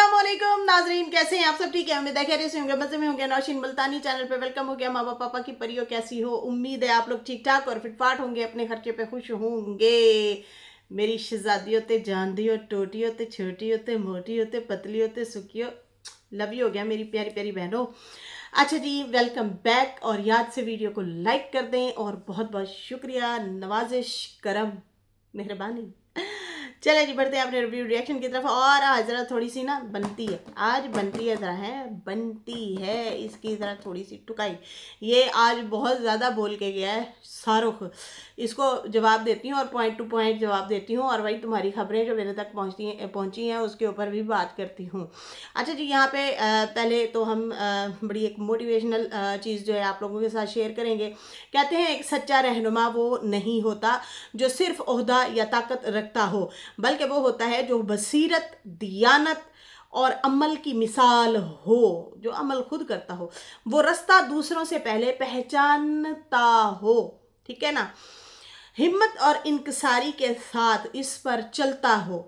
अस्सलामुअलैकुम नाजरीन, कैसे हैं आप सब? ठीक है, उम्मीद है खैरियत से होंगे, मजे में होंगे। नौशीन मुल्तानी चैनल पे वेलकम हो गया। माँ बाप पापा की परियो कैसी हो? उम्मीद है आप लोग ठीक ठाक और फिटफाट होंगे, अपने खर्चे पे खुश होंगे। मेरी शहजादी होते, जानदी हो, टोटी होते, छोटी होते, मोटी होते, पतली होते, सुखी हो, लव यू हो गया मेरी प्यारी प्यारी बहनों। अच्छा जी, वेलकम बैक। और याद से वीडियो को लाइक कर दें और बहुत बहुत शुक्रिया, नवाजिश, करम, मेहरबानी। चले जी, बढ़ते हैं अपने रिव्यू रिएक्शन की तरफ। और आज ज़रा थोड़ी सी ना बनती है, आज बनती है, ज़रा है बनती है इसकी ज़रा थोड़ी सी टुकाई। ये आज बहुत ज़्यादा बोल के गया है शाहरुख, इसको जवाब देती हूँ और पॉइंट टू पॉइंट जवाब देती हूँ। और वही तुम्हारी खबरें जो मेरे तक पहुँची हैं उसके ऊपर भी बात करती हूँ। अच्छा जी, यहाँ पे पहले तो हम बड़ी एक मोटिवेशनल चीज़ जो है आप लोगों के साथ शेयर करेंगे। कहते हैं एक सच्चा रहनुमा वो नहीं होता जो सिर्फ ओहदा या ताकत रखता हो, बल्कि वो होता है जो बसीरत, दियानत और अमल की मिसाल हो, जो अमल खुद करता हो, वो रास्ता दूसरों से पहले पहचानता हो। ठीक है ना? हिम्मत और इनकसारी के साथ इस पर चलता हो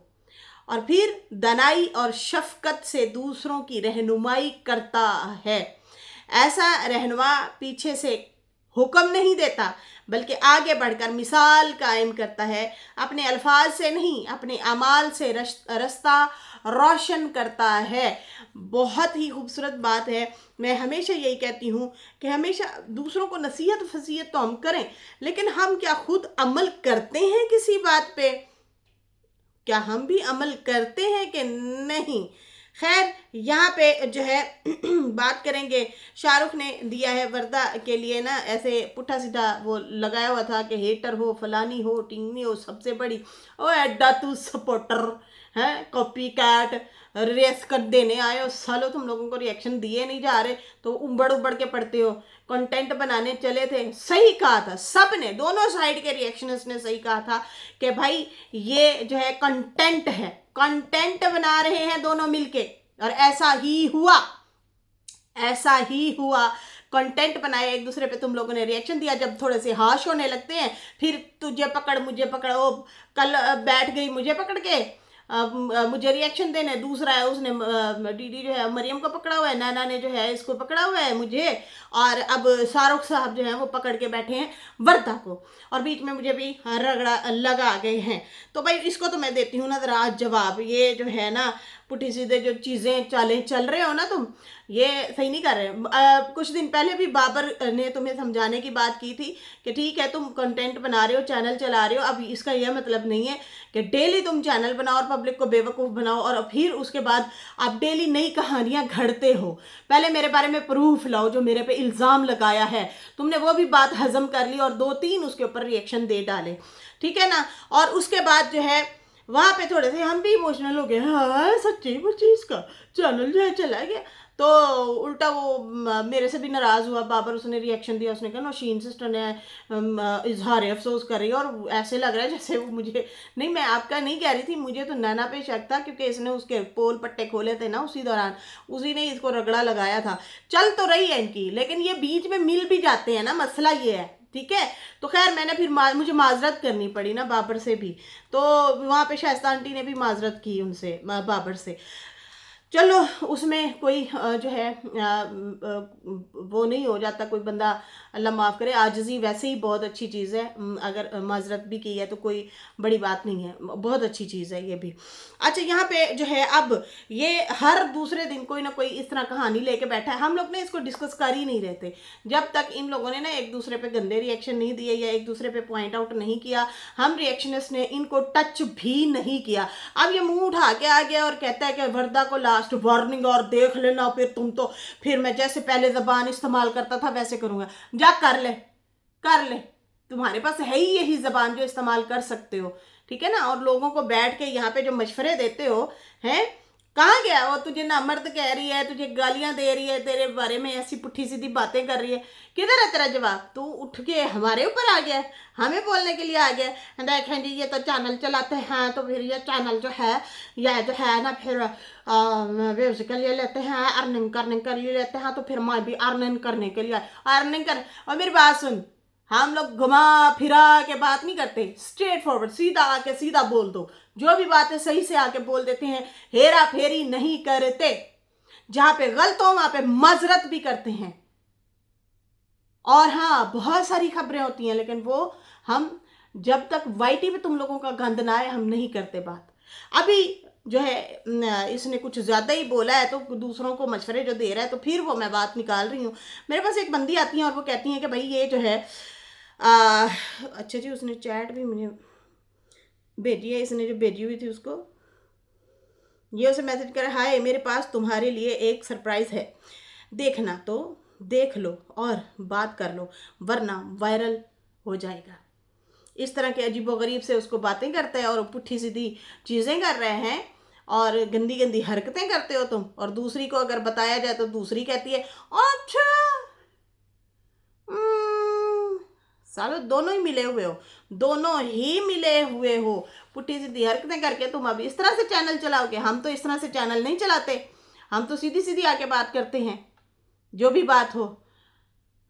और फिर दनाई और शफकत से दूसरों की रहनुमाई करता है। ऐसा रहनुमा पीछे से हुक्म नहीं देता, बल्कि आगे बढ़कर मिसाल कायम करता है। अपने अल्फाज से नहीं, अपने अमाल से रास्ता रोशन करता है। बहुत ही खूबसूरत बात है। मैं हमेशा यही कहती हूँ कि हमेशा दूसरों को नसीहत फसीहत तो हम करें, लेकिन हम क्या खुद अमल करते हैं किसी बात पे? क्या हम भी अमल करते हैं कि नहीं? खैर, यहाँ पे जो है बात करेंगे। शाहरुख ने दिया है वर्दा के लिए ना ऐसे पुट्ठा सीधा वो लगाया हुआ था कि हेटर हो, फलानी हो, टिंगनी हो, सबसे बड़ी ओ एड्डा तू सपोर्टर है, कॉपी कैट, रेस कर देने आए हो सालो, तुम लोगों को रिएक्शन दिए नहीं जा रहे तो उबड़ उबड़ के पड़ते हो। कंटेंट बनाने चले थे, सही कहा था सब ने, दोनों साइड के रिएक्शनर्स ने सही कहा था कि भाई ये जो है कंटेंट है, कंटेंट बना रहे हैं दोनों मिलके। और ऐसा ही हुआ, ऐसा ही हुआ। कंटेंट बनाए, एक दूसरे पे तुम लोगों ने रिएक्शन दिया। जब थोड़े से हाश होने लगते हैं, फिर तुझे पकड़ मुझे पकड़, वो कल बैठ गई मुझे पकड़ के मुझे रिएक्शन देने। दूसरा है उसने डीडी जो है मरियम को पकड़ा हुआ है, नैना ने जो है इसको पकड़ा हुआ है मुझे, और अब शाहरुख साहब जो है वो पकड़ के बैठे हैं वर्दा को, और बीच में मुझे भी रगड़ा लगा गए हैं। तो भाई इसको तो मैं देती हूँ ना जरा आज जवाब। ये जो है ना पुठी सीधे जो चीज़ें चालें चल रहे हो ना तुम, ये सही नहीं कर रहे। कुछ दिन पहले भी बाबर ने तुम्हें समझाने की बात की थी कि ठीक है तुम कंटेंट बना रहे हो, चैनल चला रहे हो, अब इसका यह मतलब नहीं है कि डेली तुम चैनल बनाओ और पब्लिक को बेवकूफ़ बनाओ और फिर उसके बाद आप डेली नई कहानियां घड़ते हो। पहले मेरे बारे में प्रूफ लाओ, जो मेरे पे इल्ज़ाम लगाया है तुमने वो भी बात हजम कर ली और 2-3 उसके ऊपर रिएक्शन दे डाले। ठीक है ना? और उसके बाद जो है वहाँ पे थोड़े से हम भी इमोशनल हो गए। हाँ सच्ची मुच्ची इसका चैनल जो है चला गया। तो उल्टा वो मेरे से भी नाराज़ हुआ बाबर, उसने रिएक्शन दिया, उसने कहा नौशीन सिस्टर ने इजहार अफसोस कर रही है और ऐसे लग रहा है जैसे वो मुझे, नहीं मैं आपका नहीं कह रही थी, मुझे तो नैना पे शक था क्योंकि इसने उसके पोल पट्टे खोले थे ना उसी दौरान, उसी ने इसको रगड़ा लगाया था। चल तो रही है इनकी, लेकिन ये बीच में मिल भी जाते हैं ना, मसला ये है। ठीक है, तो खैर मैंने फिर मुझे माजरत करनी पड़ी ना बाबर से भी, तो वहाँ पे शाइस्ता आंटी ने भी माजरत की उनसे, बाबर से। चलो उसमें कोई जो है वो नहीं हो जाता कोई बंदा, अल्लाह माफ़ करे। आजिज़ी वैसे ही बहुत अच्छी चीज़ है, अगर माजरत भी की है तो कोई बड़ी बात नहीं है, बहुत अच्छी चीज़ है ये भी। अच्छा, यहाँ पे जो है अब ये हर दूसरे दिन कोई ना कोई इस तरह कहानी लेके बैठा है। हम लोग ने इसको डिस्कस कर ही नहीं रहते जब तक इन लोगों ने ना एक दूसरे पे गंदे रिएक्शन नहीं दिए या एक दूसरे पे पॉइंट आउट नहीं किया। हम रिएक्शनिस्ट ने इनको टच भी नहीं किया। अब ये मुंह उठा के आ गया और कहता है कि वर्दा को लास्ट वार्निंग और देख लेना, फिर तुम तो, फिर मैं जैसे पहले जबान इस्तेमाल करता था वैसे करूंगा। जा कर ले, कर ले, तुम्हारे पास है ही यही जबान जो इस्तेमाल कर सकते हो। ठीक है ना? और लोगों को बैठ के यहाँ पे जो मशवरे देते हो हैं, कहाँ गया वो? तुझे ना मर्द कह रही है, तुझे गालियां दे रही है, तेरे बारे में ऐसी पुट्ठी सीधी बातें कर रही है, किधर है तेरा जवाब? तू उठ के हमारे ऊपर आ गया, हमें बोलने के लिए आ गया। देखें जी ये तो चैनल चलाते हैं, तो फिर ये चैनल जो है यह जो है ना फिर व्यूज के लिए लेते हैं, अर्निंग करने के लिए लेते हैं, तो फिर मैं भी अर्निंग करने के लिए अर्निंग कर। और मेरी बात सुन, हम लोग घुमा फिरा के बात नहीं करते, स्ट्रेट फॉरवर्ड, सीधा आके सीधा बोल दो। जो भी बात है सही से आके बोल देते हैं, हेरा फेरी नहीं करते। जहां पे गलत हो वहां पे माजरत भी करते हैं। और हाँ, बहुत सारी खबरें होती हैं, लेकिन वो हम जब तक वाईटी पे तुम लोगों का गंद ना आए हम नहीं करते बात। अभी जो है इसने कुछ ज़्यादा ही बोला है, तो दूसरों को मशवरे जो दे रहा है, तो फिर वो मैं बात निकाल रही हूँ। मेरे पास एक बंदी आती है और वो कहती हैं कि भाई ये जो है अच्छा जी, उसने चैट भी मुझे भेजी है, इसने जो भेजी हुई थी उसको, ये उसे मैसेज कर, हाय मेरे पास तुम्हारे लिए एक सरप्राइज़ है, देखना तो देख लो और बात कर लो वरना वायरल हो जाएगा। इस तरह के अजीबोगरीब से उसको बातें करते हैं और पुट्ठी सीधी चीज़ें कर रहे हैं और गंदी गंदी हरकतें करते हो तुम। और दूसरी को अगर बताया जाए तो दूसरी कहती है अच्छा सालो दोनों ही मिले हुए हो, दोनों ही मिले हुए हो। पुट्ठी सीधी हरकतें करके तुम अब इस तरह से चैनल चलाओगे। हम तो इस तरह से चैनल नहीं चलाते, हम तो सीधी सीधी आके बात करते हैं, जो भी बात हो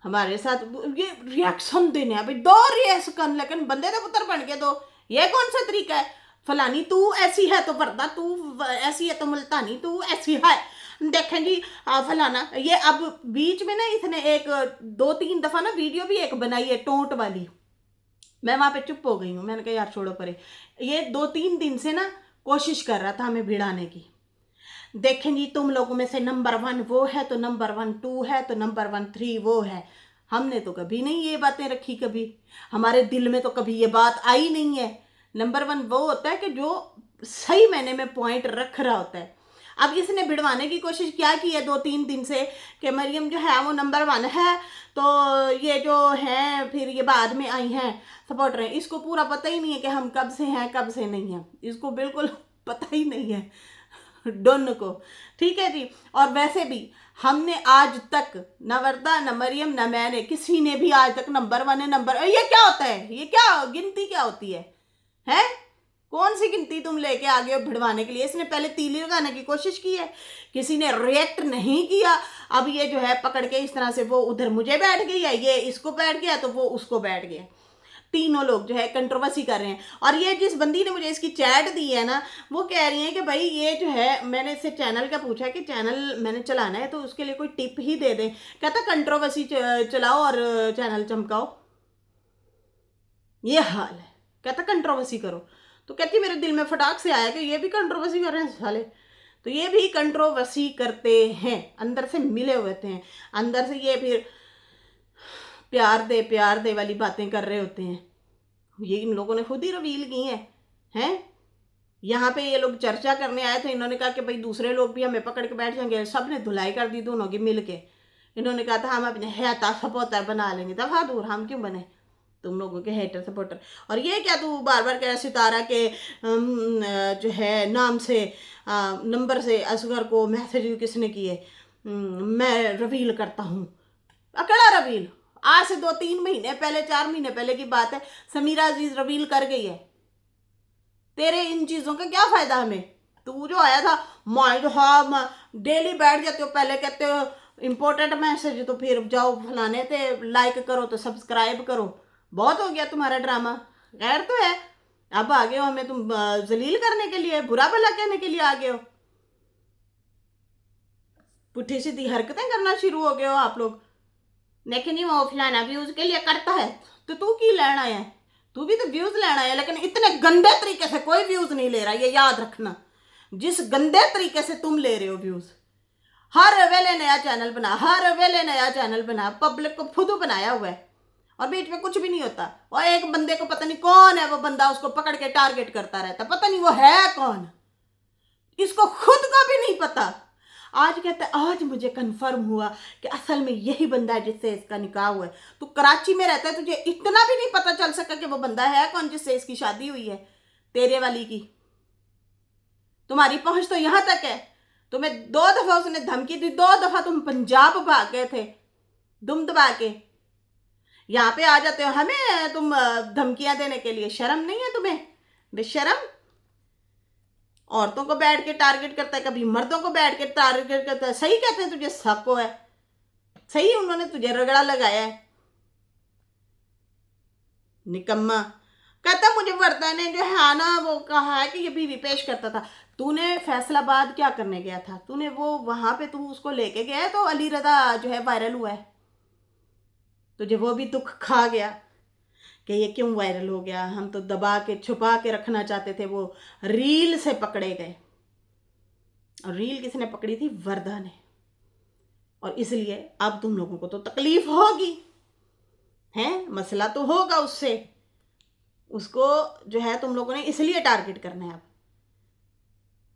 हमारे साथ। ये रिएक्शन देने अभी दो रिएक्शन, लेकिन बंदे तो पुत्र बन के दो, ये कौन सा तरीका है? फलानी तू ऐसी है तो वर्दा तू ऐसी है तो मुल्तानी तू ऐसी है, देखें जी फलाना। ये अब बीच में ना इसने एक 2-3 दफा ना वीडियो भी एक बनाई है टोंट वाली, मैं वहां पे चुप हो गई हूँ। मैंने कहा यार छोड़ो परे। ये 2-3 दिन से ना कोशिश कर रहा था हमें भिड़ाने की। देखें जी तुम लोगों में से नंबर 1 वो है तो नंबर 1 2 है तो नंबर 1 3 वो है। हमने तो कभी नहीं ये बातें रखी, कभी हमारे दिल में तो कभी ये बात आई नहीं है। नंबर 1 वो होता है कि जो सही मैंने में पॉइंट रख रहा होता है। अब इसने भिड़वाने की कोशिश क्या की है 2-3 दिन से कि मरियम जो है वो नंबर 1 है, तो ये जो है फिर ये बाद में आई हैं सपोर्टर हैं। इसको पूरा पता ही नहीं है कि हम कब से हैं कब से नहीं हैं, इसको बिल्कुल पता ही नहीं है डोन को। ठीक है जी। और वैसे भी हमने आज तक न वर्दा न मरियम न मैंने किसी ने भी आज तक नंबर 1 है नंबर, ये क्या होता है, ये क्या गिनती क्या होती है? कौन सी गिनती तुम लेके आ गए हो भिड़वाने के लिए? इसने पहले तीली लगाने की कोशिश की है, किसी ने रिएक्ट नहीं किया। अब ये जो है पकड़ के इस तरह से वो उधर मुझे बैठ गई है, ये इसको बैठ गया तो वो उसको बैठ गया। तीनों लोग जो है कंट्रोवर्सी कर रहे हैं। और ये जिस बंदी ने मुझे इसकी चैट दी है ना, वो कह रही है कि भाई ये जो है, मैंने इससे चैनल का पूछा कि चैनल मैंने चलाना है तो उसके लिए कोई टिप ही दे दे। कहता कंट्रोवर्सी चलाओ और चैनल चमकाओ, ये हाल है। कहता कंट्रोवर्सी करो, तो कहती मेरे दिल में फटाक से आया कि ये भी कंट्रोवर्सी कर रहे हैं साले। तो ये भी कंट्रोवर्सी करते हैं, अंदर से मिले हुए हैं, अंदर से ये फिर प्यार दे वाली बातें कर रहे होते हैं। ये इन लोगों ने खुद ही रिवील की हैं। यहाँ पे ये लोग चर्चा करने आए थे, इन्होंने कहा कि भाई दूसरे लोग भी हमें पकड़ के बैठ जाएंगे। सब ने धुलाई कर दी दोनों की मिल के। इन्होंने कहा था हम अपने हेता सपोर्टर बना लेंगे, दफा दूर, हम क्यों बने तुम लोगों के हेटर सपोर्टर। और ये क्या तू बार बार कह रहा सितारा के जो है नाम से नंबर से असगर को मैसेज किसने किए, मैं रिवील करता हूँ। अकेला रिवील, आज से 2-3 महीने पहले 4 महीने पहले की बात है, समीरा अजीज रिवील कर गई है। तेरे इन चीज़ों का क्या फ़ायदा हमें? तू जो आया था माइंड, हाँ डेली बैठ जाते हो, पहले कहते हो इम्पोर्टेंट मैसेज तो फिर जाओ फलाने थे लाइक करो तो सब्सक्राइब करो। बहुत हो गया तुम्हारा ड्रामा। खैर तो है, अब आ गए हो हमें तुम जलील करने के लिए, बुरा भला कहने के लिए आ गए हो, पुट्ठी सीधी हरकतें करना शुरू हो गए हो आप लोग। लेकिन नहीं वो फलाना व्यूज के लिए करता है, तो तू की लेना है? तू भी तो व्यूज लेना है, लेकिन इतने गंदे तरीके से कोई व्यूज नहीं ले रहा, ये याद रखना। जिस गंदे तरीके से तुम ले रहे हो व्यूज, हर वेले नया चैनल बना, हर वेले नया चैनल बना, पब्लिक को फुदू बनाया हुआ है और बीच में कुछ भी नहीं होता। और एक बंदे को पता नहीं कौन है वो बंदा, उसको पकड़ के टारगेट करता रहता, पता नहीं वो है कौन, इसको खुद का भी नहीं पता। आज कहता है आज मुझे कंफर्म हुआ कि असल में यही बंदा है जिससे इसका निकाह हुआ है। तू कराची में रहता है, तुझे इतना भी नहीं पता चल सका कि वो बंदा है कौन जिससे इसकी शादी हुई है तेरे वाली की? तुम्हारी पहुंच तो यहां तक है, तुम्हें 2 दफा उसने धमकी दी, 2 दफा तुम पंजाब भाग गए थे दुम दबा के, यहाँ पे आ जाते हो हमें तुम धमकियां देने के लिए। शर्म नहीं है तुम्हें? बेशरम। औरतों को बैठ के टारगेट करता है, कभी मर्दों को बैठ के टारगेट करता है। सही कहते हैं तुझे शक है, सही उन्होंने तुझे रगड़ा लगाया है। निकम्मा। कहता मुझे वर्दा ने जो है ना वो कहा है कि ये बीवी पेश करता था। तूने फैसलाबाद क्या करने गया था? तूने वो वहां पे तू उसको लेके गया है तो अली रजा जो है वायरल हुआ है। तुझे वो भी दुख खा गया कि ये क्यों वायरल हो गया। हम तो दबा के छुपा के रखना चाहते थे, वो रील से पकड़े गए। और रील किसने पकड़ी थी? वर्दा ने। और इसलिए अब तुम लोगों को तो तकलीफ होगी, हैं, मसला तो होगा उससे। उसको जो है तुम लोगों ने इसलिए टारगेट करना है अब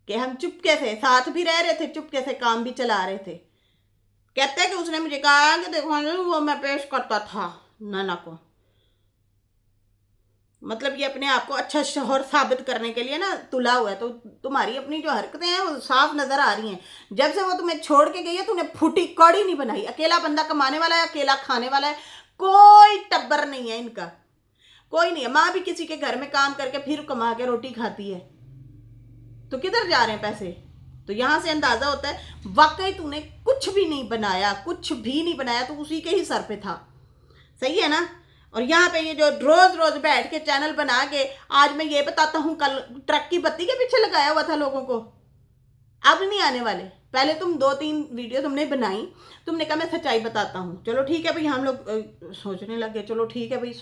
कि हम चुपके से साथ भी रह रहे थे, चुपके से काम भी चला रहे थे। कहते हैं कि उसने मुझे कहा कि देखो वो मैं पेश करता था नाना को। मतलब ये अपने आप को अच्छा शोहर साबित करने के लिए ना तुला हुआ है। तो तुम्हारी अपनी जो हरकतें हैं वो साफ नजर आ रही हैं। जब से वो तुम्हें छोड़ के गई है तूने फूटी कौड़ी नहीं बनाई। अकेला बंदा कमाने वाला है, अकेला खाने वाला है, कोई टब्बर नहीं है इनका, कोई नहीं है। माँ भी किसी के घर में काम करके फिर कमा के रोटी खाती है, तो किधर जा रहे हैं पैसे? तो यहां से अंदाजा होता है वाकई तूने कुछ भी नहीं बनाया, कुछ भी नहीं बनाया, तो उसी के ही सर पे था। सही है ना? और यहाँ पे ये जो रोज रोज बैठ के चैनल बना के आज मैं ये बताता हूँ, कल ट्रक की बत्ती के पीछे लगाया हुआ था लोगों को। अब नहीं आने वाले। पहले तुम 2-3 वीडियो तुमने बनाई, तुमने कहा मैं सच्चाई बताता हूँ। चलो ठीक है भाई, हम लोग सोचने लगे चलो ठीक है भाई,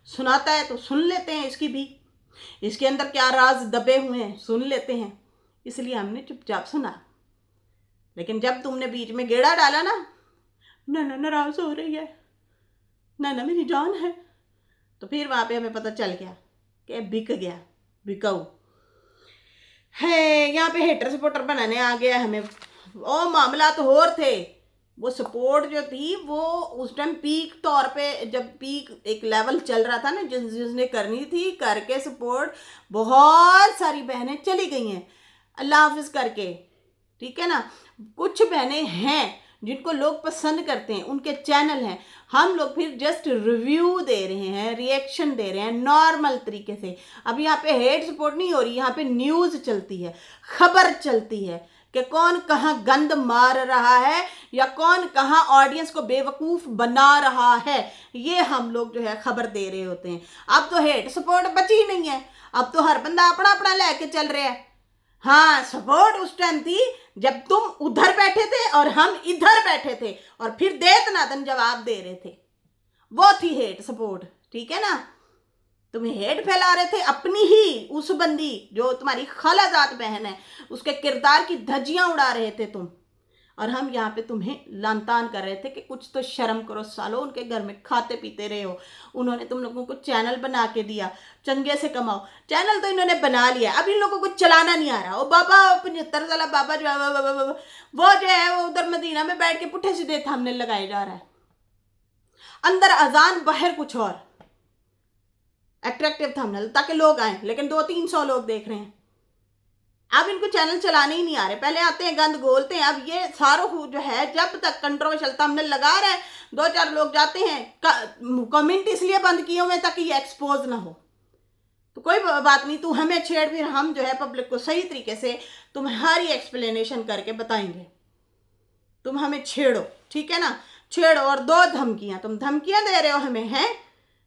सुनाता है तो सुन लेते हैं इसकी भी, इसके अंदर क्या राज दबे हुए हैं सुन लेते हैं। इसलिए हमने चुपचाप सुना। लेकिन जब तुमने बीच में गेड़ा डाला ना, नैना नाराज हो रही है, नैना मेरी जान है, तो फिर वहां पे हमें पता चल गया कि बिक गया, बिकाऊ है। यहाँ पे हेटर सपोर्टर बनाने आ गया हमें। ओ मामला तो और थे। वो सपोर्ट जो थी वो उस टाइम पीक तौर पे, जब पीक एक लेवल चल रहा था ना, जिसने करनी थी करके सपोर्ट, बहुत सारी बहनें चली गई हैं अल्लाह हाफिज करके। ठीक है ना? कुछ बहनें हैं जिनको लोग पसंद करते हैं, उनके चैनल हैं। हम लोग फिर जस्ट रिव्यू दे रहे हैं, रिएक्शन दे रहे हैं नॉर्मल तरीके से। अब यहाँ पे हेट सपोर्ट नहीं हो रही, यहाँ पे न्यूज़ चलती है, खबर चलती है कि कौन कहाँ गंद मार रहा है या कौन कहाँ ऑडियंस को बेवकूफ़ बना रहा है। ये हम लोग जो है खबर दे रहे होते हैं। अब तो हेट सपोर्ट बची ही नहीं है, अब तो हर बंदा अपना अपना लेके चल रहा है। हाँ, सपोर्ट उस टाइम थी जब तुम उधर बैठे थे और हम इधर बैठे थे और फिर दे दनादन जवाब दे रहे थे, वो थी हेट सपोर्ट। ठीक है ना? तुम्हें हेट फैला रहे थे अपनी ही उस बंदी जो तुम्हारी खालाजात बहन है, उसके किरदार की धज्जियां उड़ा रहे थे तुम। और हम यहाँ पे तुम्हें लानतान कर रहे थे कि कुछ तो शर्म करो सालो, उनके घर में खाते पीते रहे हो। उन्होंने तुम लोगों को चैनल बना के दिया, चंगे से कमाओ। चैनल तो इन्होंने बना लिया, अब इन लोगों को चलाना नहीं आ रहा। वो बाबा 75 साल बाबा जो है वो जो है वो उधर मदीना में बैठ के पुट्ठे सीधे थंबनेल लगाए जा रहा है, अंदर अजान बाहर कुछ और अट्रैक्टिव थंबनेल ताकि लोग आए, लेकिन 200-300 लोग देख रहे हैं। अब इनको चैनल चलाने ही नहीं आ रहे। पहले आते हैं गंद गोलते हैं। अब ये सारों जो है जब तक कंट्रोवर्शियल थंबनेल लगा रहे हैं, 2-4 लोग जाते हैं, कमेंट इसलिए बंद किए हुए ताकि ये एक्सपोज ना हो। तो कोई बात नहीं, तू हमें छेड़, फिर हम जो है पब्लिक को सही तरीके से तुम्हारी एक्सप्लेनेशन करके बताएंगे। तुम हमें छेड़ो, ठीक है ना? छेड़ो। और 2 धमकियां, तुम धमकियां दे रहे हो हमें, हैं,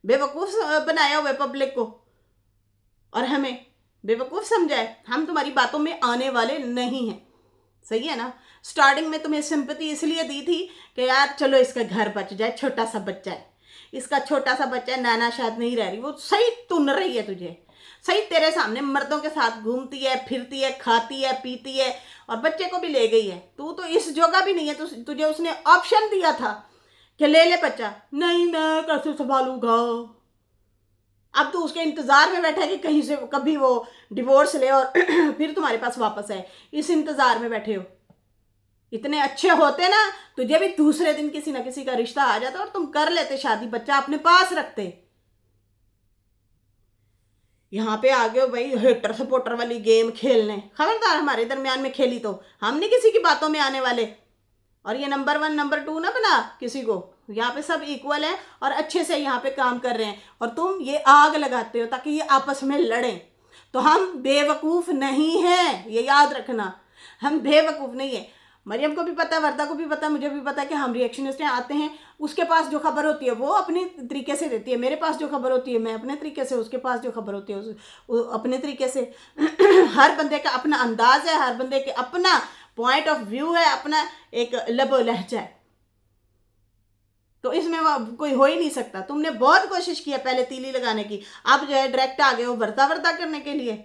बेवकूफ बनाया हुआ पब्लिक को और हमें बेवकूफ समझाए। हम तुम्हारी बातों में आने वाले नहीं हैं। सही है ना? स्टार्टिंग में तुम्हें सिंपैथी इसलिए दी थी कि यार चलो इसका घर बच जाए, छोटा सा बच्चा है, इसका छोटा सा बच्चा है, नैना शायद नहीं रह रही, वो सही तुन रही है तुझे, सही तेरे सामने मर्दों के साथ घूमती है, फिरती है, खाती है, पीती है और बच्चे को भी ले गई है। तू तो इस जगह भी नहीं है। तुझे उसने ऑप्शन दिया था कि ले ले बच्चा, नहीं मैं कैसे संभालूंगा। अब तो उसके इंतजार में बैठा है कि कहीं से कभी वो डिवोर्स ले और फिर तुम्हारे पास वापस आए, इस इंतजार में बैठे हो। इतने अच्छे होते ना, तुझे भी दूसरे दिन किसी ना किसी का रिश्ता आ जाता और तुम कर लेते शादी, बच्चा अपने पास रखते। यहाँ पे आ गए भाई हेटर सपोर्टर वाली गेम खेलने। खबरदार हमारे दरमियान में खेली तो हम नहीं किसी की बातों में आने वाले। और ये नंबर 1 नंबर 2 ना बना किसी को। यहाँ पे सब इक्वल हैं और अच्छे से यहाँ पे काम कर रहे हैं और तुम ये आग लगाते हो ताकि ये आपस में लड़ें। तो हम बेवकूफ़ नहीं हैं, ये याद रखना, हम बेवकूफ़ नहीं है। मरियम को भी पता है, वर्दा को भी पता है, मुझे भी पता है कि हम रिएक्शनिस्ट हैं, आते हैं, उसके पास जो खबर होती है वो अपने तरीके से देती है, मेरे पास जो खबर होती है मैं अपने तरीके से, उसके पास जो खबर होती है वो अपने तरीके से। हर बंदे का अपना अंदाज है, हर बंदे के अपना पॉइंट ऑफ व्यू है, अपना एक लबो लहजा है, तो इसमें कोई हो ही नहीं सकता। तुमने बहुत कोशिश की है पहले तीली लगाने की, अब जो है डायरेक्ट आ गए हो वर्दा वर्दा करने के लिए।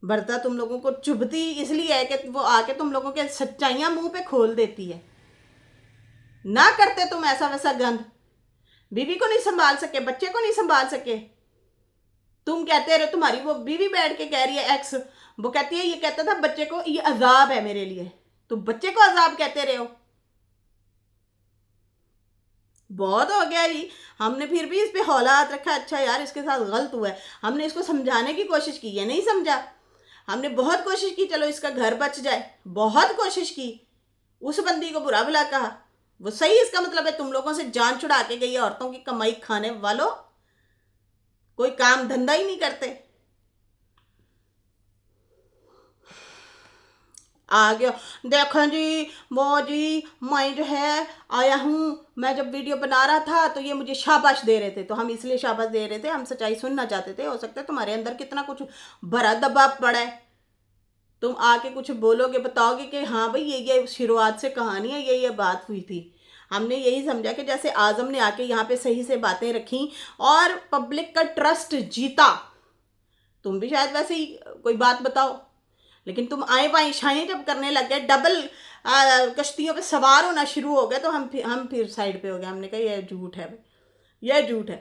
वर्दा तुम लोगों को चुभती इसलिए है कि वो आके तुम लोगों के सच्चाइयां मुंह पे खोल देती है। ना करते तुम ऐसा वैसा गंद, बीवी को नहीं संभाल सके, बच्चे को नहीं संभाल सके, तुम कहते रहे, तुम्हारी वो बीवी बैठ के कह रही है एक्स, वो कहती है, ये कहता था बच्चे को ये अजाब है मेरे लिए, तो बच्चे को अजाब कहते रहे हो। बहुत हो गया ही, हमने फिर भी इस पे हौला रखा, अच्छा यार इसके साथ गलत हुआ है, हमने इसको समझाने की कोशिश की है, नहीं समझा। हमने बहुत कोशिश की चलो इसका घर बच जाए, बहुत कोशिश की, उस बंदी को बुरा भला कहा, वो सही, इसका मतलब है तुम लोगों से जान छुड़ा के गई है, औरतों की कमाई खाने वालों, कोई काम धंधा ही नहीं करते। आ गया, देखो जी वो जी मैं जो है आया हूँ, मैं जब वीडियो बना रहा था तो ये मुझे शाबाश दे रहे थे, तो हम इसलिए शाबाश दे रहे थे, हम सच्चाई सुनना चाहते थे। हो सकता है तुम्हारे अंदर कितना कुछ भरा दबाव पड़ा है, तुम आके कुछ बोलोगे, बताओगे कि हाँ भाई ये शुरुआत से कहानी है, ये बात हुई थी। हमने यही समझा कि जैसे आजम ने आके यहाँ पे सही से बातें रखी और पब्लिक का ट्रस्ट जीता, तुम भी शायद वैसे ही कोई बात बताओ। लेकिन तुम आए बाएं शाएं जब करने लग गए, डबल कश्तियों पे सवार होना शुरू हो गए, तो हम फिर साइड पे हो गए। हमने कहा यह झूठ है, यह झूठ है।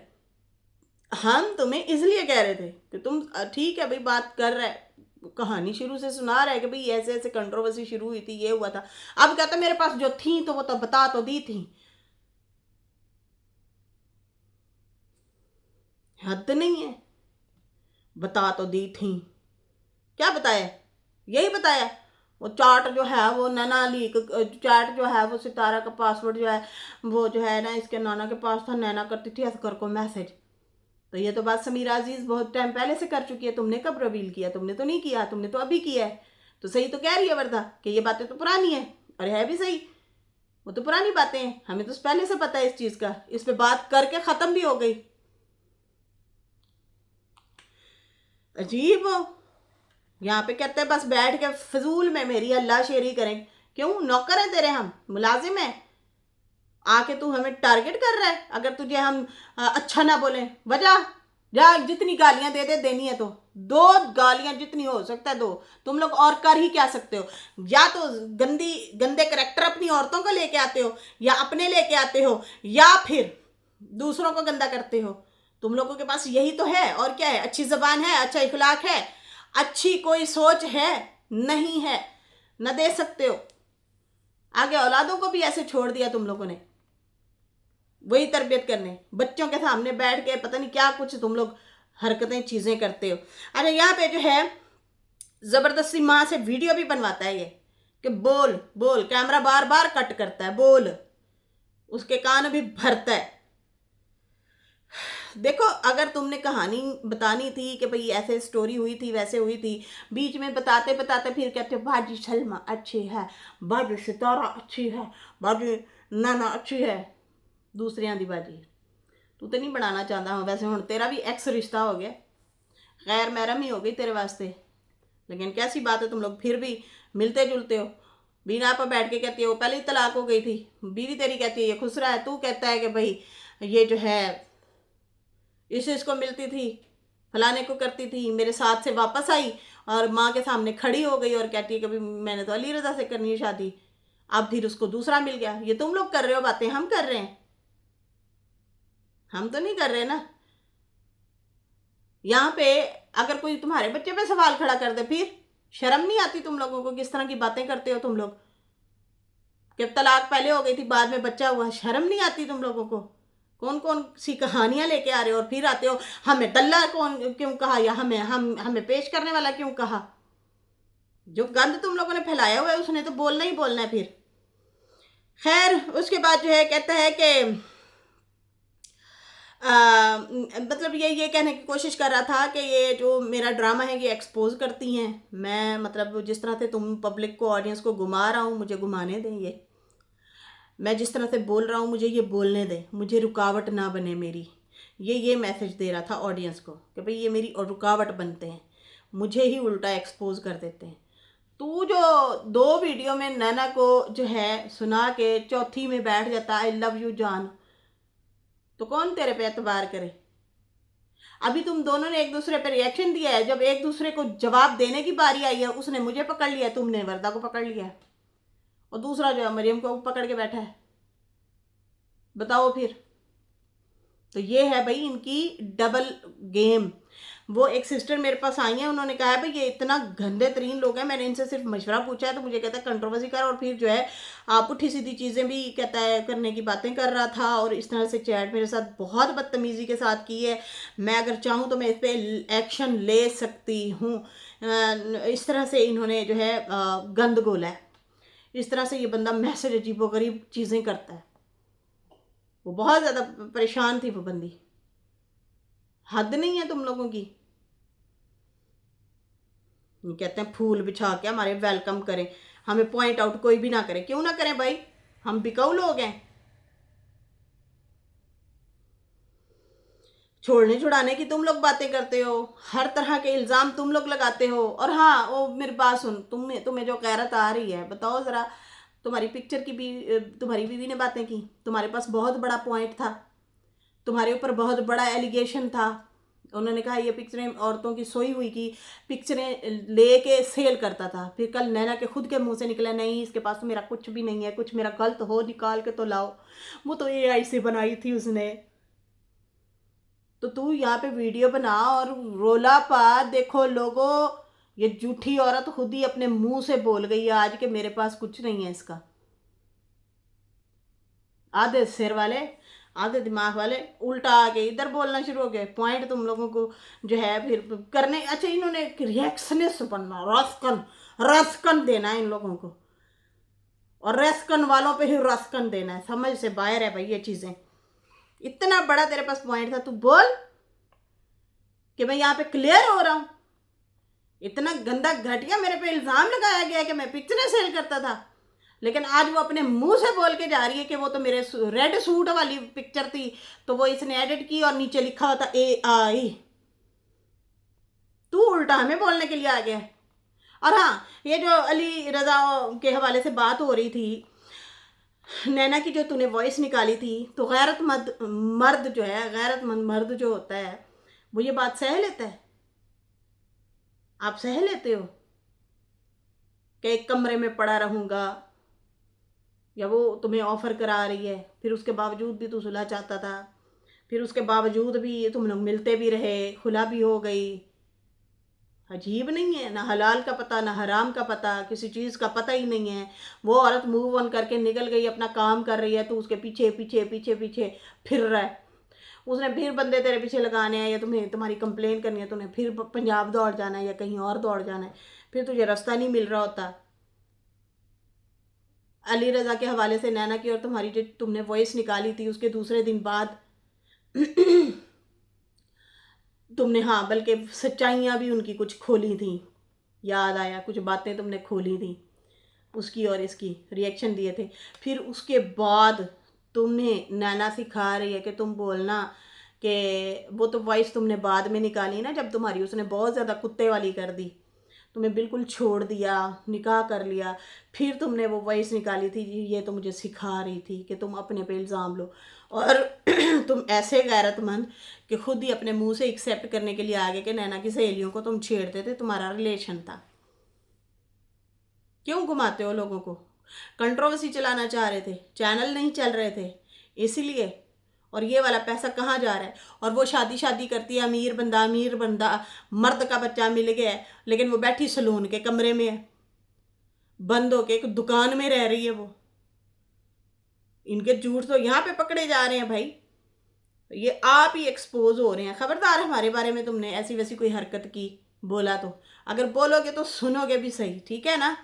हम तुम्हें इसलिए कह रहे थे कि तुम ठीक है भाई, बात कर रहे, कहानी शुरू से सुना रहे कि भाई ऐसे ऐसे कंट्रोवर्सी शुरू हुई थी, ये हुआ था। अब कहता मेरे पास जो थी तो वो तो बता तो दी थी, हद नहीं है, बता तो दी थी, क्या बताया, यही बताया। वो चार्ट जो है वो नैना लीक चैट जो है वो सितारा का पासवर्ड जो है वो जो है ना इसके नाना के पास था, नैना करती थी असगर को मैसेज। तो ये तो बात समीरा अजीज बहुत टाइम पहले से कर चुकी है, तुमने कब रिवील किया, तुमने तो नहीं किया, तुमने तो अभी किया है। तो सही तो कह रही है वर्दा कि ये बातें तो पुरानी है, और है भी सही, वो तो पुरानी बातें हैं, हमें तो पहले से पता है इस चीज़ का, इस पे बात करके ख़त्म भी हो गई। अजीब हो, यहाँ पे कहते हैं बस बैठ के फजूल में मेरी अल्लाह शेरी करें। क्यों, नौकर है तेरे, हम मुलाजिम है, आके तू हमें टारगेट कर रहा है। अगर तुझे हम अच्छा ना बोले, वजह जा, जितनी गालियां दे दे देनी है तो दो गालियां, जितनी हो सकता है दो। तुम लोग और कर ही क्या सकते हो, या तो गंदे करेक्टर अपनी औरतों को लेके आते हो, या अपने लेके आते हो, या फिर दूसरों को गंदा करते हो। तुम लोगों के पास यही तो है, और क्या है, अच्छी जबान है, अच्छा इखलाक है, अच्छी कोई सोच है नहीं है, न दे सकते हो। आगे औलादों को भी ऐसे छोड़ दिया तुम लोगों ने, वही तरबियत करने, बच्चों के सामने बैठ के पता नहीं क्या कुछ तुम लोग हरकतें चीज़ें करते हो। अरे यहाँ पे जो है ज़बरदस्ती माँ से वीडियो भी बनवाता है ये कि बोल बोल, कैमरा बार बार कट करता है, बोल, उसके कान भी भरता है। देखो, अगर तुमने कहानी बतानी थी कि भाई ऐसे स्टोरी हुई थी, वैसे हुई थी, बीच में बताते बताते फिर कहते बाजी सलमा अच्छी है, बाजी सितारा अच्छी है, बाजी नाना अच्छी है, दूसरियां दी बाजी तू तो नहीं बनाना चाहता हूँ। वैसे हूँ तेरा भी एक्स रिश्ता हो गया, गैर महरम ही हो गई तेरे वास्ते, लेकिन कैसी बात है तुम लोग फिर भी मिलते जुलते हो। बीना पर बैठ के कहती है वो पहले ही तलाक हो गई थी, बीवी तेरी कहती है ये खुसरा है, तू कहता है कि भाई ये जो है इसको मिलती थी, फलाने को करती थी, मेरे साथ से वापस आई और माँ के सामने खड़ी हो गई और कहती है कि भाई मैंने तो अली रजा से करनी है शादी, अब फिर उसको दूसरा मिल गया। ये तुम लोग कर रहे हो बातें, हम कर रहे हैं? हम तो नहीं कर रहे ना। यहाँ पे अगर कोई तुम्हारे बच्चे पे सवाल खड़ा कर दे, फिर शर्म नहीं आती तुम लोगों को? किस तरह की बातें करते हो तुम लोग, कि तलाक पहले हो गई थी बाद में बच्चा हुआ, शर्म नहीं आती तुम लोगों को? कौन कौन सी कहानियां लेके आ रहे हो और फिर आते हो हमें दल्ला कौन क्यों कहा, या हमें पेश करने वाला क्यों कहा? जो गंद तुम लोगों ने फैलाया हुआ है उसने तो बोलना ही बोलना है। फिर खैर उसके बाद जो है कहता है कि मतलब ये कहने की कोशिश कर रहा था कि ये जो मेरा ड्रामा है ये एक्सपोज करती हैं। मैं मतलब जिस तरह से तुम पब्लिक को, ऑडियंस को घुमा रहा हूँ, मुझे घुमाने दें। ये मैं जिस तरह से बोल रहा हूँ मुझे ये बोलने दें, मुझे रुकावट ना बने मेरी। ये मैसेज दे रहा था ऑडियंस को कि भाई ये मेरी और रुकावट बनते हैं, मुझे ही उल्टा एक्सपोज कर देते हैं। तू जो 2 वीडियो में नैना को जो है सुना के चौथी में बैठ जाता आई लव यू जान, तो कौन तेरे पे एतबार करे। अभी तुम दोनों ने एक दूसरे पे रिएक्शन दिया है, जब एक दूसरे को जवाब देने की बारी आई है उसने मुझे पकड़ लिया, तुमने वरदा को पकड़ लिया, और दूसरा जो है मरियम को पकड़ के बैठा है। बताओ फिर। तो ये है भाई इनकी डबल गेम। वो एक सिस्टर मेरे पास आई हैं, उन्होंने कहा है भाई ये इतना गंदे तरीन लोग हैं, मैंने इनसे सिर्फ मशवरा पूछा है तो मुझे कहता है कंट्रोवर्सी कर, और फिर जो है आप पुट्ठी सीधी चीज़ें भी कहता है करने की बातें कर रहा था, और इस तरह से चैट मेरे साथ बहुत बदतमीज़ी के साथ की है। मैं अगर चाहूँ तो मैं इस पर एक्शन ले सकती हूँ। इस तरह से इन्होंने जो है गंद गोला है। इस तरह से ये बंदा मैसेज अजीबोगरीब चीज़ें करता है। वो बहुत ज़्यादा परेशान थी वो बंदी। हद नहीं है तुम लोगों की। ये कहते हैं फूल बिछा के हमारे वेलकम करें, हमें पॉइंट आउट कोई भी ना करे। क्यों ना करें भाई, हम बिकाऊ लोग हैं। छोड़ने छुड़ाने की तुम लोग बातें करते हो, हर तरह के इल्ज़ाम तुम लोग लगाते हो। और हाँ, वो मेरी बात सुन, तुम्हें जो गैरत आ रही है बताओ ज़रा। तुम्हारी पिक्चर की भी तुम्हारी बीवी ने बातें की, तुम्हारे पास बहुत बड़ा पॉइंट था, तुम्हारे ऊपर बहुत बड़ा एलिगेशन था। उन्होंने कहा ये पिक्चरें औरतों की सोई हुई की पिक्चरें लेके सेल करता था। फिर कल नैना के खुद के मुंह से निकला नहीं इसके पास तो मेरा कुछ भी नहीं है, कुछ मेरा गलत हो निकाल के तो लाओ, वो तो एआई से बनाई थी उसने। तो तू यहाँ पे वीडियो बना और रोला पा। देखो लोगो, ये झूठी औरत खुद ही अपने मुंह से बोल गई है आज कि मेरे पास कुछ नहीं है इसका। आधे सिर वाले, आधे दिमाग वाले उल्टा आके इधर बोलना शुरू हो गए। पॉइंट तुम लोगों को जो है फिर करने। अच्छा, इन्होंने रिएक्शनिस्ट बनना, रसकन रसकन देना है इन लोगों को, और रसकन वालों पे ही रसकन देना है। समझ से बाहर है भाई ये चीज़ें। इतना बड़ा तेरे पास पॉइंट था, तू बोल कि मैं यहाँ पे क्लियर हो रहा हूँ। इतना गंदा घटिया मेरे पे इल्ज़ाम लगाया गया कि मैं पिक्चरें सेल करता था, लेकिन आज वो अपने मुंह से बोल के जा रही है कि वो तो मेरे रेड सूट वाली पिक्चर थी तो वो इसने एडिट की और नीचे लिखा होता AI। तू उल्टा हमें बोलने के लिए आ गया है। और हाँ, ये जो अली रजा के हवाले से बात हो रही थी, नैना की जो तूने वॉइस निकाली थी, तो गैरतमंद मर्द जो है, गैरतमंद मर्द जो होता है वो ये बात सह लेता है। आप सह लेते हो कि एक कमरे में पड़ा रहूँगा, या वो तुम्हें ऑफ़र करा रही है, फिर उसके बावजूद भी तू सुलह चाहता था, फिर उसके बावजूद भी तुम लोग मिलते भी रहे, खुला भी हो गई। अजीब नहीं है? ना हलाल का पता ना हराम का पता, किसी चीज़ का पता ही नहीं है। वो औरत मूव ऑन करके निकल गई, अपना काम कर रही है, तो उसके पीछे पीछे पीछे पीछे फिर रहा है। उसने फिर बंदे तेरे पीछे लगाने हैं, या तुम्हें तुम्हारी कंप्लेन करनी है, तुम्हें फिर पंजाब दौड़ जाना है या कहीं और दौड़ जाना है, फिर तुझे रास्ता नहीं मिल रहा होता। अली रज़ा के हवाले से नैना की और तुम्हारी जो तुमने वॉइस निकाली थी उसके दूसरे दिन बाद तुमने, हाँ, बल्कि सच्चाइयाँ भी उनकी कुछ खोली थी, याद आया कुछ बातें तुमने खोली थी उसकी और इसकी, रिएक्शन दिए थे। फिर उसके बाद तुम्हें नैना सिखा रही है कि तुम बोलना कि वो तो वॉइस तुमने बाद में निकाली ना, जब तुम्हारी उसने बहुत ज़्यादा कुत्ते वाली कर दी, तुम्हें बिल्कुल छोड़ दिया, निकाह कर लिया, फिर तुमने वो वॉइस निकाली थी। ये तो मुझे सिखा रही थी कि तुम अपने पे इल्ज़ाम लो, और तुम ऐसे गैरतमंद कि खुद ही अपने मुंह से एक्सेप्ट करने के लिए आगे कि नैना की सहेलियों को तुम छेड़ते थे, तुम्हारा रिलेशन था। क्यों घुमाते हो लोगों को? कंट्रोवर्सी चलाना चाह रहे थे, चैनल नहीं चल रहे थे इसीलिए। और ये वाला पैसा कहाँ जा रहा है? और वो शादी शादी करती है, अमीर बंदा मर्द का बच्चा मिल गया है, लेकिन वो बैठी सलून के कमरे में है, बंद होके एक दुकान में रह रही है वो। इनके झूठ तो यहाँ पे पकड़े जा रहे हैं भाई। ये आप ही एक्सपोज हो रहे हैं। खबरदार, हमारे बारे में तुमने ऐसी वैसी कोई हरकत की, बोला तो अगर बोलोगे तो सुनोगे भी सही, ठीक है ना?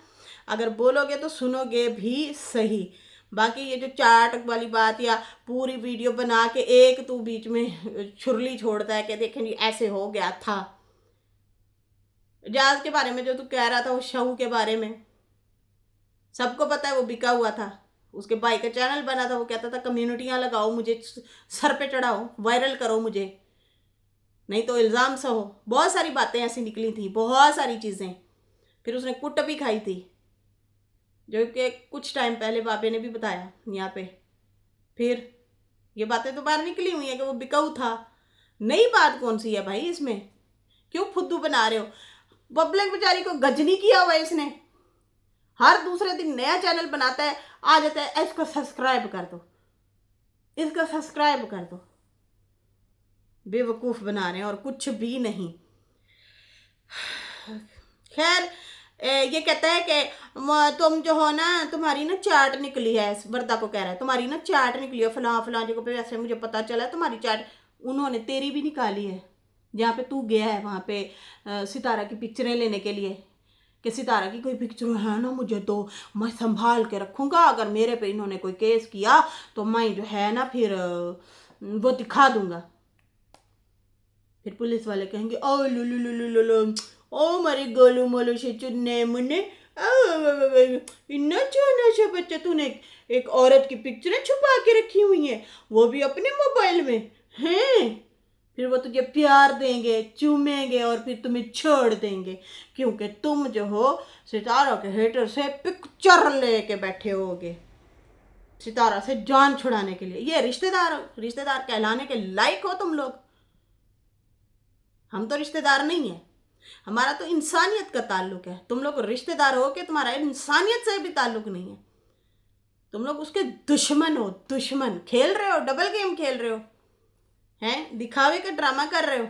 अगर बोलोगे तो सुनोगे भी सही। बाकी ये जो चाट वाली बात या पूरी वीडियो बना के एक तू बीच में छुरली छोड़ता है कि देखें जी ऐसे हो गया था। एजाज के बारे में जो तू कह रहा था, वो शहू के बारे में सबको पता है, वो बिका हुआ था। उसके भाई का चैनल बना था, वो कहता था कम्युनिटियां लगाओ, मुझे सर पे चढ़ाओ, वायरल करो मुझे, नहीं तो इल्ज़ाम सहो। बहुत सारी बातें ऐसी निकली थी, बहुत सारी चीज़ें। फिर उसने कुट भी खाई थी, जो कि कुछ टाइम पहले बाबे ने भी बताया यहाँ पे। फिर ये बातें तो बाहर निकली हुई है कि वो बिकाऊ था। नई बात कौन सी है भाई इसमें? क्यों फुद्दू बना रहे हो? पब्लिक बेचारी को गजनी किया हुआ है इसने। हर दूसरे दिन नया चैनल बनाता है, आ जाता है इसको सब्सक्राइब कर दो, इसको सब्सक्राइब कर दो। बेवकूफ़ बना रहे हैं और कुछ भी नहीं। खैर ये कहता है कि तुम जो हो ना, तुम्हारी ना चाट निकली है, वर्दा को कह रहा है तुम्हारी ना चाट निकली है फलां फलां जगह पे, वैसे मुझे पता चला तुम्हारी चाट। उन्होंने तेरी भी निकाली है, जहाँ पे तू गया है वहाँ पे सितारा की पिक्चरें लेने के लिए, कि सितारा की कोई पिक्चर है ना मुझे तो मैं संभाल के रखूँगा, अगर मेरे पे इन्होंने कोई केस किया तो मैं जो है ना फिर वो दिखा दूँगा। फिर पुलिस वाले कहेंगे ओ लु लु लु लु लु लु, ओ मारे गोलू मोलू से चुन्ने मुन्ने, इन्ना चोना सा बच्चा, तूने एक औरत की पिक्चरें छुपा के रखी हुई हैं, वो भी अपने मोबाइल में हैं। फिर वो तुझे प्यार देंगे, चूमेंगे और फिर तुम्हें छोड़ देंगे, क्योंकि तुम जो हो सितारा के हेटर से पिक्चर लेके बैठे होगे, सितारा से जान छुड़ाने के लिए। ये रिश्तेदार कहलाने के लायक हो तुम लोग? हम तो रिश्तेदार नहीं है, हमारा तो इंसानियत का ताल्लुक है। तुम लोग रिश्तेदार हो कि तुम्हारा इंसानियत से भी ताल्लुक नहीं है। तुम लोग उसके दुश्मन हो, दुश्मन। खेल रहे हो, डबल गेम खेल रहे हो, हैं दिखावे का ड्रामा कर रहे हो।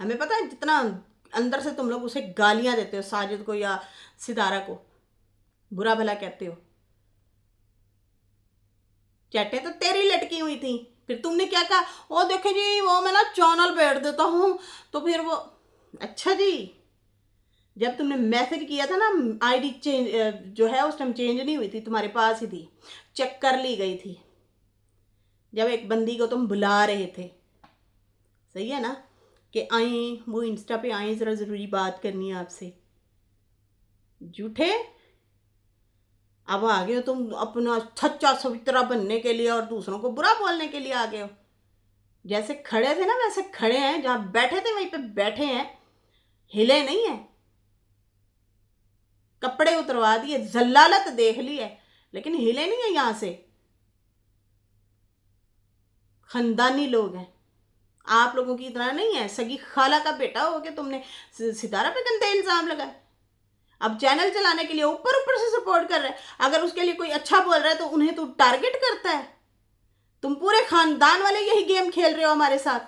हमें पता है जितना अंदर से तुम लोग उसे गालियां देते हो, साजिद को या सितारा को बुरा भला कहते हो। चैटें तो तेरी लटकी हुई थी, फिर तुमने क्या कहा, ओ देखे जी वो मैं ना चैनल बैठ देता हूँ, तो फिर वो अच्छा जी। जब तुमने मैसेज किया था ना, आईडी चेंज जो है उस टाइम चेंज नहीं हुई थी, तुम्हारे पास ही थी, चेक कर ली गई थी जब एक बंदी को तुम बुला रहे थे। सही है ना कि आई वो इंस्टा पे आई, ज़रा ज़रूरी बात करनी है आपसे। झूठे अब आ गए हो तुम अपना सच्चा सवित्रा बनने के लिए और दूसरों को बुरा बोलने के लिए आ गए हो। जैसे खड़े थे ना वैसे खड़े हैं, जहाँ बैठे थे वहीं पे बैठे हैं, हिले नहीं है। कपड़े उतरवा दिए, जल्लालत देख ली है, लेकिन हिले नहीं है यहाँ से। खानदानी लोग हैं, आप लोगों की इतना नहीं है। सगी खाला का बेटा हो के तुमने सितारा पे गंदे इल्जाम लगाए। अब चैनल चलाने के लिए ऊपर ऊपर से सपोर्ट कर रहा है, अगर उसके लिए कोई अच्छा बोल रहा है तो उन्हें तू टारगेट करता है। तुम पूरे खानदान वाले यही गेम खेल रहे हो हमारे साथ।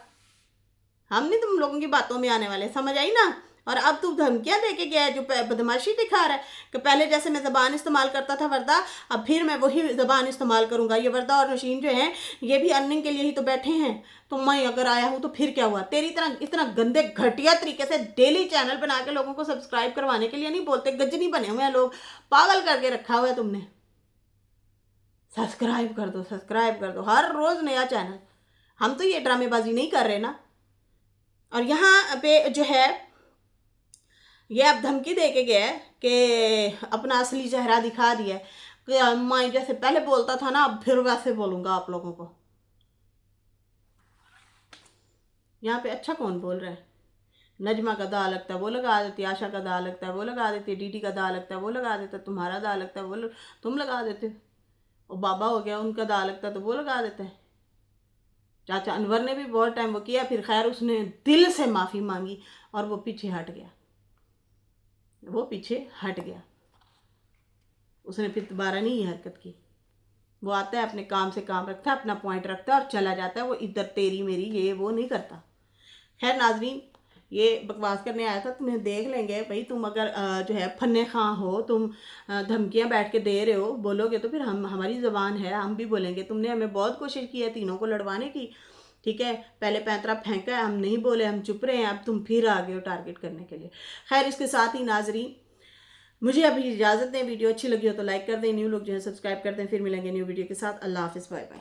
हम नहीं तुम लोगों की बातों में आने वाले, समझ आई ना? और अब तू धमकियां दे के गया है, जो बदमाशी दिखा रहा है कि पहले जैसे मैं ज़बान इस्तेमाल करता था वर्दा, अब फिर मैं वही ज़बान इस्तेमाल करूंगा। ये वर्दा और नशीन जो हैं ये भी अर्निंग के लिए ही तो बैठे हैं, तो मैं अगर आया हूँ तो फिर क्या हुआ? तेरी तरह इतना गंदे घटिया तरीके से डेली चैनल बना के लोगों को सब्सक्राइब करवाने के लिए नहीं बोलते। गजनी बने हुए हैं लोग, पागल करके रखा हुआ है तुमने। सब्सक्राइब कर दो, सब्सक्राइब कर दो, हर रोज़ नया चैनल। हम तो ये ड्रामेबाजी नहीं कर रहे ना। और यहाँ पे जो है ये अब धमकी दे के गया है कि अपना असली चेहरा दिखा दिया है कि मैं जैसे पहले बोलता था ना, अब फिर वैसे बोलूँगा आप लोगों को। यहाँ पे अच्छा कौन बोल रहा है? नजमा का दा लगता है वो लगा देती, आशा का दा लगता है वो लगा देती, डीडी का दा लगता है वो लगा देता, तुम्हारा दा लगता है वो तुम लगा देते, और बाबा हो गया उनका दा लगता है तो वो लगा देते हैं। चाचा अनवर ने भी बहुत टाइम वो किया, फिर खैर उसने दिल से माफ़ी मांगी और वो पीछे हट गया, वो पीछे हट गया। उसने फिर दोबारा नहीं ये हरकत की। वो आता है अपने काम से काम रखता है, अपना पॉइंट रखता है और चला जाता है। वो इधर तेरी मेरी ये वो नहीं करता। खैर नाजरीन, ये बकवास करने आया था, तुम्हें देख लेंगे भाई। तुम अगर जो है फन्ने खां हो, तुम धमकियां बैठ के दे रहे हो, बोलोगे तो फिर हम, हमारी ज़बान है, हम भी बोलेंगे। तुमने हमें बहुत कोशिश की है तीनों को लड़वाने की, ठीक है, पहले पैंतरा फेंका है, हम नहीं बोले, हम चुप रहे हैं, अब तुम फिर आ गए हो टारगेट करने के लिए। खैर इसके साथ ही नाजरीन मुझे अभी इजाज़त दें। वीडियो अच्छी लगी हो तो लाइक कर दें, न्यू लोग जो है सब्सक्राइब कर दें। फिर मिलेंगे न्यू वीडियो के साथ। अल्लाह हाफिज़, बाय बाय।